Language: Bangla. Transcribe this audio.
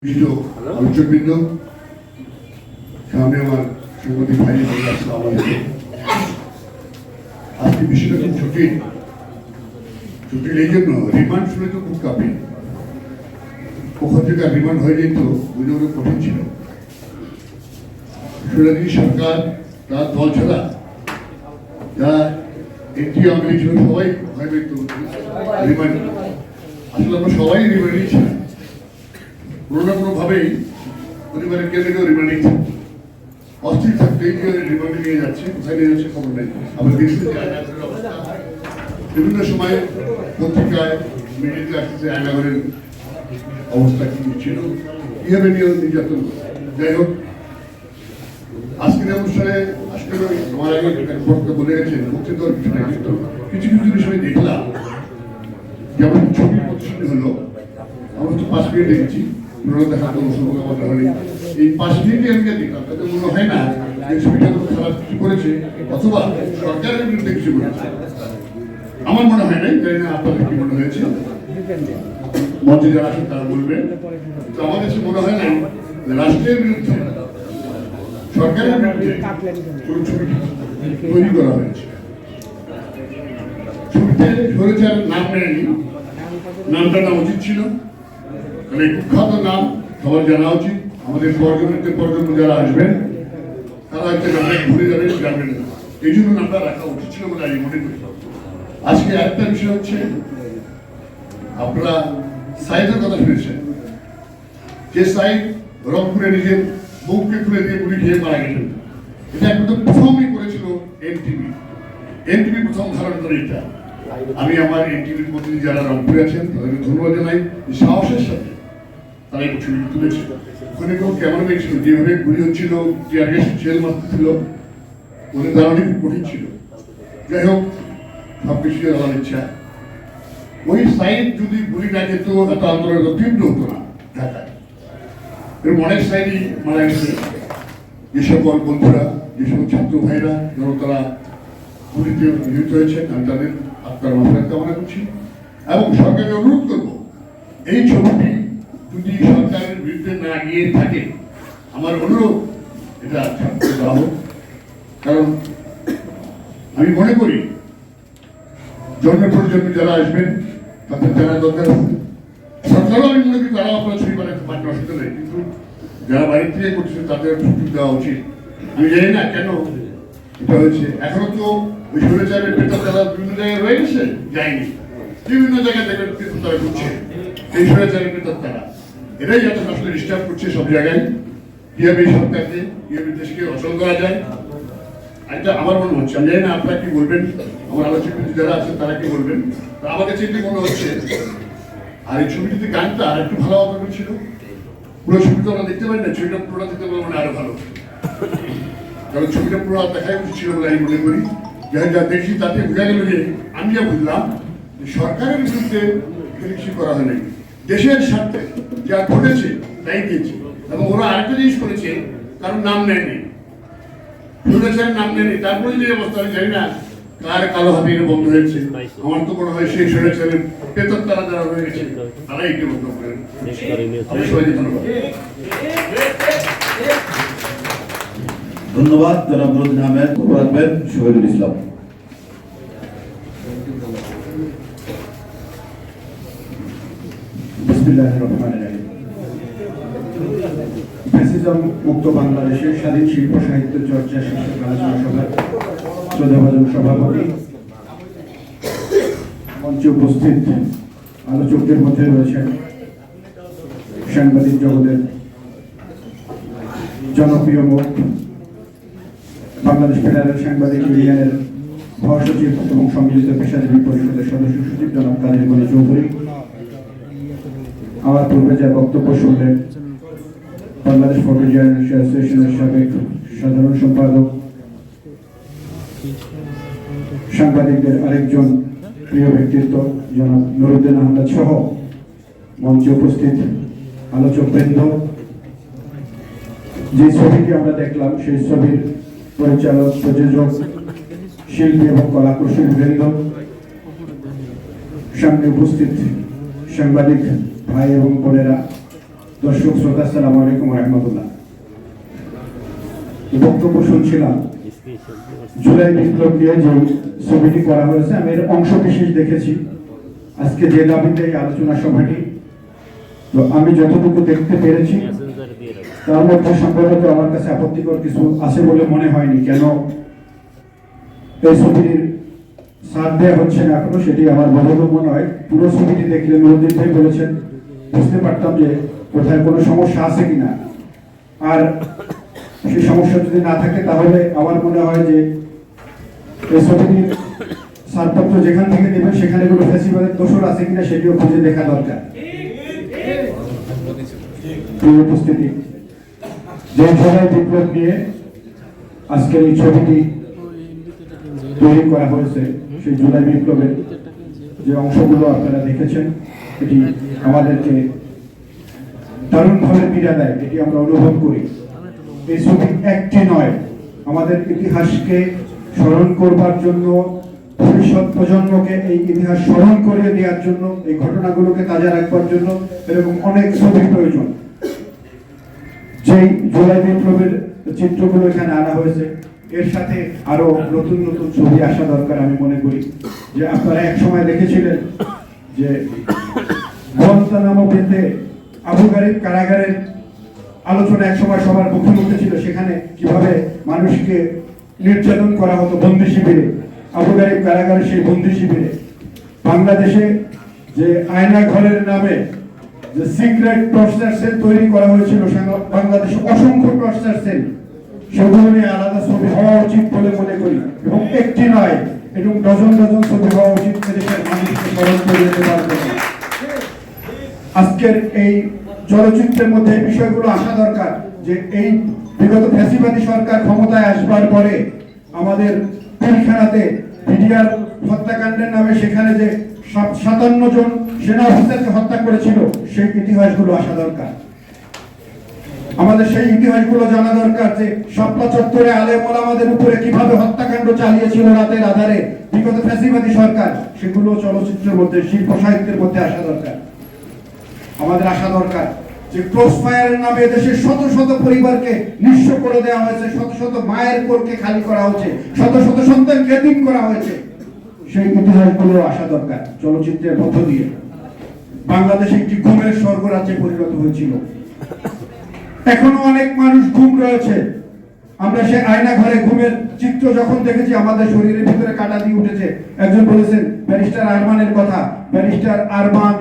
আলোচকবৃন্দ, সামনে আমার সাংবাদিক ভাই আসসালামু আলাইকুম। আজকে বিষয়টা খুব জটিল এই জন্য রিমান্ড শুনে তো খুব কাঁপে। ওখান থেকে রিমান্ড হয়ে যেত বুঝে ওরা কঠিন ছিল। সুরাজি সরকার তার দল ছাড়া যারা এনটি আওয়ামী ছিল সবাই ভয় পেত রিমান্ড। আসলে আমরা সবাই রিমান্ডেই ছিলাম, কোনো না কোনোভাবেই পরিবারের কেউ কেউ রিমান্ডে অস্থির থাকতেই যে রিমান্ডে নিয়ে যাচ্ছে, কোথায় নিয়ে যাচ্ছে খবর নেই। আবার বিভিন্ন সময় পত্রিকায় মিডিয়াতে আসতেছে আয়নাগরের অবস্থা কি ছিল, কিভাবে নিয়ে নির্যাতন। যাই হোক, আজকের অনুষ্ঠানে আসলে আমার আগে বলে গেছেন মুক্তি দেওয়ার বিষয়, কিন্তু কিছু কিছু বিষয় দেখলাম। যেমন ছবি প্রদর্শনী হলো, আমরা তো 5 মিনিট দেখেছি, দেখা কোনো সৌভাগ্য হয়নি। এই 5 মিনিটে আমি দেখলাম, তাতে মনে হয় না যে ছবিটা কোনো খারাপ কিছু করেছে অথবা সরকারের বিরুদ্ধে কিছু করেছে। আমার মনে হয় নাই, জানি না আপনাদের কি মনে হয়েছে, মঞ্চে যারা আছেন তারা বলবেন। তো আমার কাছে মনে হয় নাই রাষ্ট্রের বিরুদ্ধে সরকারের বিরুদ্ধে কোনো ছবি তৈরি করা হয়েছে। ছবিতে সরেচার নাম নেয়নি, নামটা না উচিত ছিল, মানে কুখ্যাত নাম সবার জানা উচিত। আমাদের প্রজন্ম যারা আসবেন তারা হয়তো নামটা ভুলে যাবেন, জানবেন না, এই জন্য নামটা রাখা উচিত ছিল বলে আমি মনে করি। আজকে একটা বিষয় হচ্ছে, আপনারা সাইদের কথা শুনেছেন, যে সাইদ রংপুরে নিজের বউকে তুলে দিয়ে গুলি খেয়ে মারা গেলেন। এটা একদম প্রথমই করেছিল এনটিভি প্রথম ধারণ করে এটা। আমি আমার এনটিভির প্রতিনিধি যারা রংপুরে আছেন তাদেরকে ধন্যবাদ জানাই, সাহসের সাথে তারা এই ছবি তুলেছিল। ওখানে কেউ কেমন দেখছিল, যেভাবে গুলি হচ্ছিল, টিয়ার গ্যাস ছেল মারতেছিল, ওদের দাঁড়ানো খুব কঠিন ছিল। যাই হোক, সবকিছু আমার ইচ্ছা। ওই সাইড যদি গুলি না যেত এত আন্দোলন তীব্র হতো না ঢাকায়। এরকম অনেক সাইডই মারা গেছে। যে সকল বন্ধুরা, যে সকল ছাত্র ভাইরা যেন তারা গুলিতে নিহত হয়েছেন, আমি তাদের আত্মার মাফরাত কামনা করছি এবং সরকারকে অনুরোধ করবো, এই ছবিটি যদি সরকারের বিরুদ্ধে না গিয়ে থাকে, আমার অনুরোধ এটা ছাড়তে দেওয়া হোক। কারণ আমি মনে করি জন্মের প্রজন্মে যারা আসবেন তাদের জানা দরকার। সরকারও আমি মনে করি তারাও আপনার ছবি বানাতে পারেন, অসুবিধা নেই, কিন্তু যারা বাইরে থেকে করছে তাদের সুযোগ দেওয়া উচিত। আমি জানি না কেন এটা হয়েছে, এখনো তো ওই স্বৈরাচারের বেতন তারা বিভিন্ন জায়গায় রয়ে গেছে, যায়নি। বিভিন্ন জায়গায় দেখবেন বেতন তারা করছে, এই স্বৈরাচারের বেতন তারা, এটাই যাতে আসলে ডিস্টার্ব করছে সব জায়গায়। কিভাবে এই সরকারকে, কিভাবে দেশকে অচল করা যায়, এটা আমার মনে হচ্ছে। আমি জানি না আপনারা কি বলবেন, আমার আলোচক যারা আছেন তারা কি বলবেন। আমার কাছে এটি মনে হচ্ছে। আর এই ছবিটিতে গানটা আর একটু ভালো অবদান ছিল। পুরো ছবিটা আমরা দেখতে পারি না, ছবিটা পুরোটা দেখতে পারবো মানে আরো ভালো, কারণ ছবিটা পুরো দেখাই উচিত ছিল বলে আমি মনে করি। যা দেখি তাতে বোঝা গেল যে, আমি যা বুঝলাম সরকারের বিরুদ্ধে কিছু করা হয়নি, দেশের স্বার্থে যা ঘটেছে তাই দিয়েছে। এবং ওরা আরেকটা জিনিস করেছে, কারণ নাম নেয়নি, স্বৈরাচারের নাম নেয়নি। তারপরে যে অবস্থা, আমি জানি না কার কালো হাতির বন্ধ হয়েছে। আমার তো মনে হয় সেই স্বৈরাচারের বেতন তারা যারা হয়ে গেছে তারাই একটি বন্ধ করেন। ধন্যবাদ জনাব নুরুদ্দিন আহমেদ। রাখবেন শহীদুল ইসলাম। বিসমিল্লাহির রহমানির রহিম। ফ্যাসিজম মুক্ত বাংলাদেশের স্বাধীন শিল্প সাহিত্য চর্চা শীর্ষক আলোচনা সভার শ্রদ্ধাভাজন সভাপতি, মঞ্চে উপস্থিত আলোচকদের মধ্যে রয়েছেন সাংবাদিক জগতের জনপ্রিয় মুখ, বাংলাদেশ ফেডারেল সাংবাদিক ইউনিয়নের মহাসচিব এবং সম্মিলিত পেশাজীবী পরিষদের সদস্য সচিব জনাব কাদের গনি চৌধুরী, আমার পূর্বে যা বক্তব্য শুনলেন বাংলাদেশ ফটো জার্নালিস্ট অ্যাসোসিয়েশনের সাবেক সাধারণ সম্পাদক, সাংবাদিকদের আরেকজন প্রিয় ব্যক্তিত্ব জনাব নুরুদ্দিন আহমেদ সহ মঞ্চে উপস্থিত আলোচকবৃন্দ, যে ছবিটি আমরা দেখলাম সেই ছবির পরিচালক, প্রযোজক, শিল্পী এবং কলাকুশলী বৃন্দ, সামনে উপস্থিত সাংবাদিক ভাই এবং বোনেরা, দর্শক শ্রোতা, আসসালামু আলাইকুম ওয়া রাহমাতুল্লাহ। এই বক্তব্য শুনছিলাম জুলাই বিপ্লব নিয়ে যে ছবিটি করা হয়েছে, আমি এর অংশ বিশেষ দেখেছি আজকে যে দাবিতে এই আলোচনা সভাটি। তো আমি যতটুকু দেখতে পেরেছি তার মধ্যে সম্ভবত আমার কাছে আপত্তিকর কিছু আছে বলে মনে হয়নি। কেন এই ছবিটির সাথ দেওয়া হচ্ছে না এখনো, সেটি আমার বড় মনে হয়। পুরো ছবিটি দেখলে নুরুদ্দিন ভাই বলেছেন, বুঝতে পারতাম যে কোথায় কোনো সমস্যা আছে কিনা। আর সেই সমস্যা যদি না থাকে তাহলে আমার মনে হয় যে এই ছবিটির ছাড়পত্র যেখান থেকে নেবেন সেখানে কোনো ফেসিবাদের দোষর আছে কিনা সেটিও খুঁজে দেখা দরকার। প্রিয় উপস্থিতি, যে জুলাই বিপ্লব নিয়ে আজকের এই ছবিটি তৈরি করা হয়েছে, সেই জুলাই বিপ্লবের যে অংশগুলো আপনারা দেখেছেন, এটি আমাদেরকে দারুণভাবে পীড়া দেয়, এটি আমরা অনুভব করি। এই ছবি একটি নয়, আমাদের ইতিহাসকে স্মরণ করবার জন্য, ভবিষ্যৎ প্রজন্মকে এই ইতিহাস স্মরণ করে দেওয়ার জন্য, এই ঘটনাগুলোকে তাজা রাখবার জন্য এরকম অনেক ছবি প্রয়োজন। যেই জুলাই বিপ্লবের চিত্রগুলো এখানে আনা হয়েছে, এর সাথে আরো নতুন নতুন ছবি আসা দরকার। আমি মনে করি যে আপনারা এক সময় দেখেছিলেন যে গুয়ান্তানামো বেতে আবু গারিব কারাগারের আলোচনা এক সময় সবার মুখে মুখে ছিল, সেখানে কিভাবে মানুষকে নির্যাতন করা হতো বন্দি শিবিরে, আবু গারিব কারাগারের সেই বন্দি শিবিরে। বাংলাদেশে যে আয়না ঘরের নামে যে সিক্রেট টর্চার সেল তৈরি করা হয়েছিল, বাংলাদেশে অসংখ্য টর্চার সেল, সেগুলো নিয়ে আলাদা ছবি হওয়া উচিত বলে মনে করি। এবং একটি নয়, এবং ডজন ডজন ছবি হওয়া উচিত, দেশের মানুষকে স্মরণ করে যেতে পারবে। আজকের এই চলচ্চিত্রের মধ্যে এই বিষয়গুলো আসা দরকার যে এই বিগত ফ্যাসিবাদী সরকার ক্ষমতায় আসবার পরে আমাদের পিলখানাতে বিডিআর হত্যাকাণ্ডের নামে সেখানে যে 57 জন সেনা অফিসারকে হত্যা করেছিল, সেই ইতিহাসগুলো আসা দরকার। আমাদের সেই ইতিহাসগুলো জানা দরকার যে শাপলা চত্বরে আলেম ওলামাদের উপরে কিভাবে হত্যাকাণ্ড চালিয়েছিল রাতের আধারে বিগত ফ্যাসিবাদী সরকার, সেগুলো চলচ্চিত্রের মধ্যে, শিল্প সাহিত্যের মধ্যে আসা দরকার। আমাদের আসা দরকার যে ক্রস ফায়ারের নামে দেশের শত শত পরিবারকে নিঃস্ব করে দেওয়া হয়েছে, শত শত মায়ের কোলকে খালি করা হয়েছে, শত শত সন্তানকে এতিম করা হয়েছে, সেই ইতিহাসগুলো আসা দরকার চলচ্চিত্রের মধ্য দিয়ে। বাংলাদেশ একটি ঘুমের স্বর্গরাজ্যে পরিণত হয়েছিল, এখনো অনেক মানুষ ঘুম রয়েছে। আমরা সে আয়না ঘরে ঘুমের চিত্র যখন দেখেছি, আমাদের শরীরের ভিতরে কাঁটা দিয়ে উঠেছে। একজন বলেছেন ব্যারিস্টার আরমানের কথা, ব্যারিস্টার আরমান